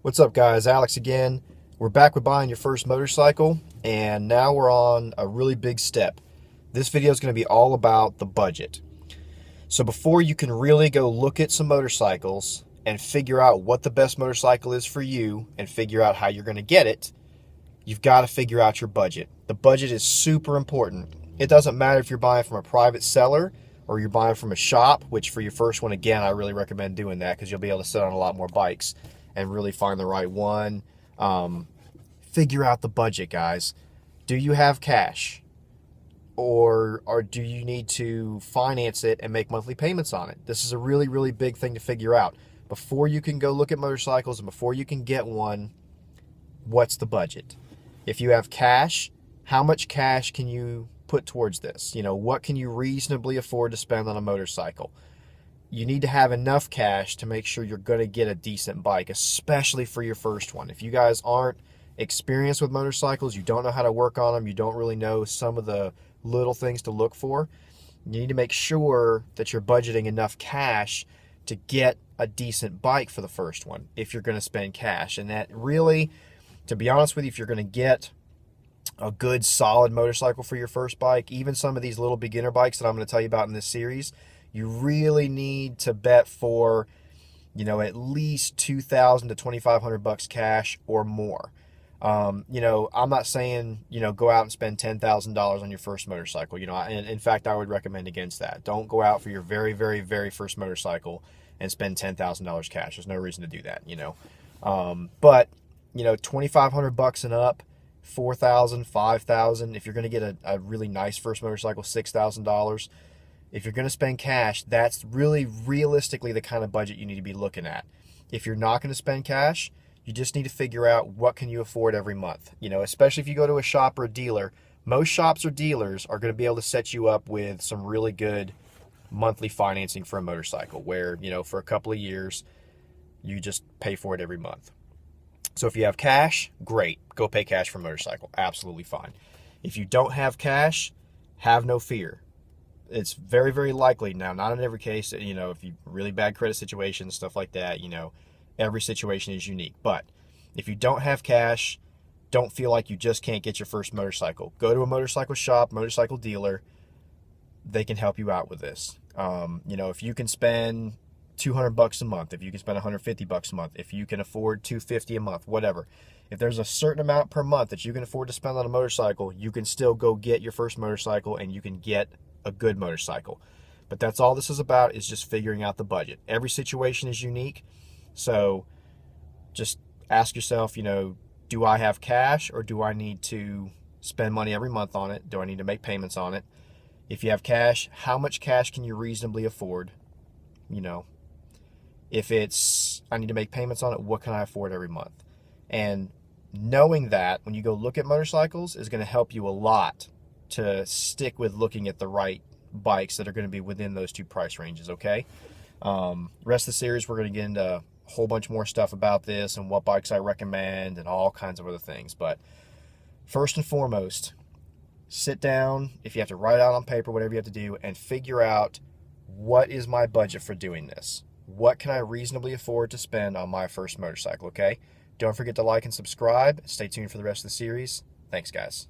What's up, guys? Alex again. We're back with buying your first motorcycle, and now we're on a really big step. This video is going to be all about the budget. So before you can really go look at some motorcycles and figure out what the best motorcycle is for you and figure out how you're going to get it, you've got to figure out your budget. The budget is super important. It doesn't matter if you're buying from a private seller or you're buying from a shop, which for your first one, again, I really recommend doing that because you'll be able to sit on a lot more bikes and really find the right one. Figure out the budget, guys. Do you have cash? Or do you need to finance it and make monthly payments on it? This is a really, really big thing to figure out. Before you can go look at motorcycles and before you can get one, what's the budget? If you have cash, how much cash can you put towards this? What can you reasonably afford to spend on a motorcycle? You need to have enough cash to make sure you're going to get a decent bike, especially for your first one. If you guys aren't experienced with motorcycles, you don't know how to work on them, you don't really know some of the little things to look for, you need to make sure that you're budgeting enough cash to get a decent bike for the first one if you're going to spend cash. And that really, to be honest with you, if you're going to get a good solid motorcycle for your first bike, even some of these little beginner bikes that I'm going to tell you about in this series, you really need to bet for, at least $2,000 to $2,500 cash or more. I'm not saying, go out and spend $10,000 on your first motorcycle. In fact, I would recommend against that. Don't go out for your very, very, very first motorcycle and spend $10,000 cash. There's no reason to do that, But, $2,500 and up, $4,000, $5,000. If you're going to get a really nice first motorcycle, $6,000. If you're going to spend cash, that's really realistically the kind of budget you need to be looking at. If you're not going to spend cash, you just need to figure out what can you afford every month. Especially if you go to a shop or a dealer, most shops or dealers are going to be able to set you up with some really good monthly financing for a motorcycle where, for a couple of years, you just pay for it every month. So if you have cash, great. Go pay cash for a motorcycle. Absolutely fine. If you don't have cash, have no fear. It's very, very likely, now not in every case, if you really bad credit situations, stuff like that, every situation is unique. But if you don't have cash, don't feel like you just can't get your first motorcycle. Go to a motorcycle shop, motorcycle dealer. They can help you out with this. If you can spend $200 a month, if you can spend $150 a month, if you can afford $250 a month, whatever. If there's a certain amount per month that you can afford to spend on a motorcycle, you can still go get your first motorcycle and you can get a good motorcycle. But that's all this is about, is just figuring out the budget. Every situation is unique. So just ask yourself, do I have cash or do I need to spend money every month on it? Do I need to make payments on it? If you have cash, how much cash can you reasonably afford? If it's, I need to make payments on it, what can I afford every month? And knowing that when you go look at motorcycles is going to help you a lot to stick with looking at the right bikes that are going to be within those two price ranges, okay? Rest of the series, we're going to get into a whole bunch more stuff about this and what bikes I recommend and all kinds of other things. But first and foremost, sit down, if you have to write out on paper, whatever you have to do, and figure out, what is my budget for doing this? What can I reasonably afford to spend on my first motorcycle, okay? Don't forget to like and subscribe. Stay tuned for the rest of the series. Thanks, guys.